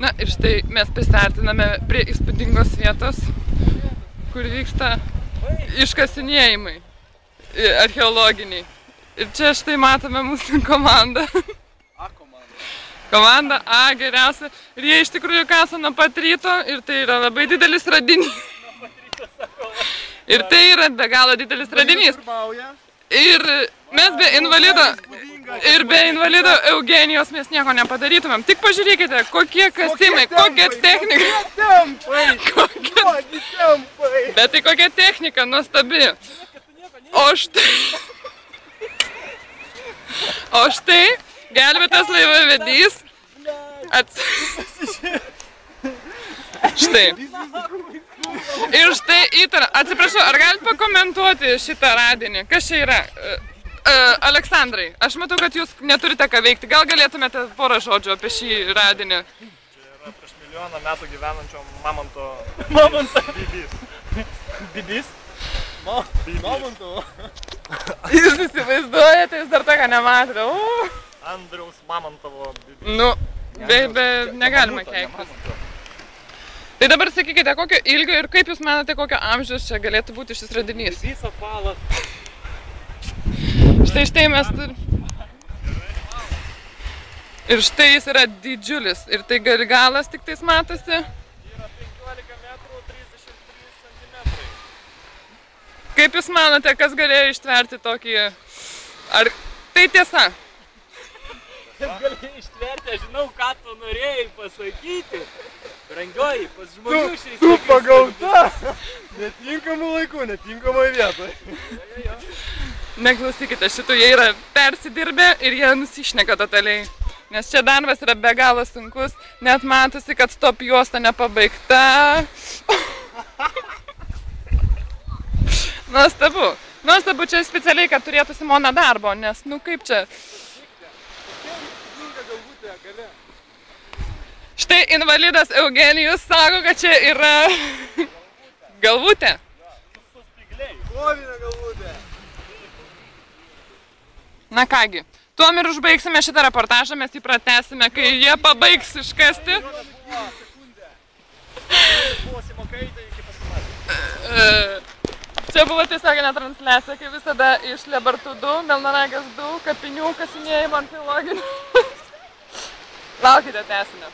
Na ir štai mes prisartiname prie įspūdingos vietos, kur vyksta iškasinėjimai archeologiniai. Ir čia štai matome mūsų komandą. Komanda A geriausia. Ir jie iš tikrųjų kasa nuo pat ryto ir tai yra labai didelis radinys. Ir tai yra be galo didelis radinys. Ir mes be invalido Eugenijos mes nieko nepadarytumėm. Tik pažiūrėkite, kokie kasimai, kokia technika. Bet tai kokia technika nuostabi. O štai gelbėtas laivavedys. Štai. Ir štai įtara. Atsiprašau, ar galite pakomentuoti šitą radinį? Kas čia yra? Aleksandrai, aš matau, kad jūs neturite ką veikti. Gal galėtumėte porą žodžių apie šį radinį? Čia yra prieš milijoną metų gyvenančio mamonto bibys. Bibys? Mamonto. Jūs įsivaizduojate, jūs dar toką nematėte. Andriaus Mamontovo bibys. Nu, negalima keiktis. Tai dabar sakykite, kokio ilgio ir kaip jūs manote, kokio amžiaus čia galėtų būti šis radinys? Bibys apalas. Štai mes turime. Ir štai jis yra didžiulis. Ir tai galas tik tais matosi. Yra 15 metrų 33 centimetrai. Kaip jūs manote, kas galėjo ištverti tokį... Ar tai tiesa? Kaip galėjai ištverti, aš žinau, ką tu norėjai pasakyti. Brangioji, pas žmonių šiais laikais... Tu pagauta! Netinkamų laikų, netinkamai vietoj. Neklausykite, šitų jie yra persidirbę ir jie nusišneka totaliai. Nes čia darbas yra be galo sunkus, net matosi, kad stop juosta nepabaigta. Nuostabu. Nuostabu čia specialiai, kad turėtų Simona darbo, nes nu kaip čia... Štai invalidas Eugenijus sako, kad čia yra galvutė. Kovinė galvutė. Na kągi, tuom ir užbaigsime šitą reportažą, mes jį pratęsime, kai jie pabaigs iškasti. Čia buvo tiesioginė transliacija, kaip visada iš Lebartų 2, Melnragės 2, kapinių kasinėjimo archeologinių. Laukite, tęsime.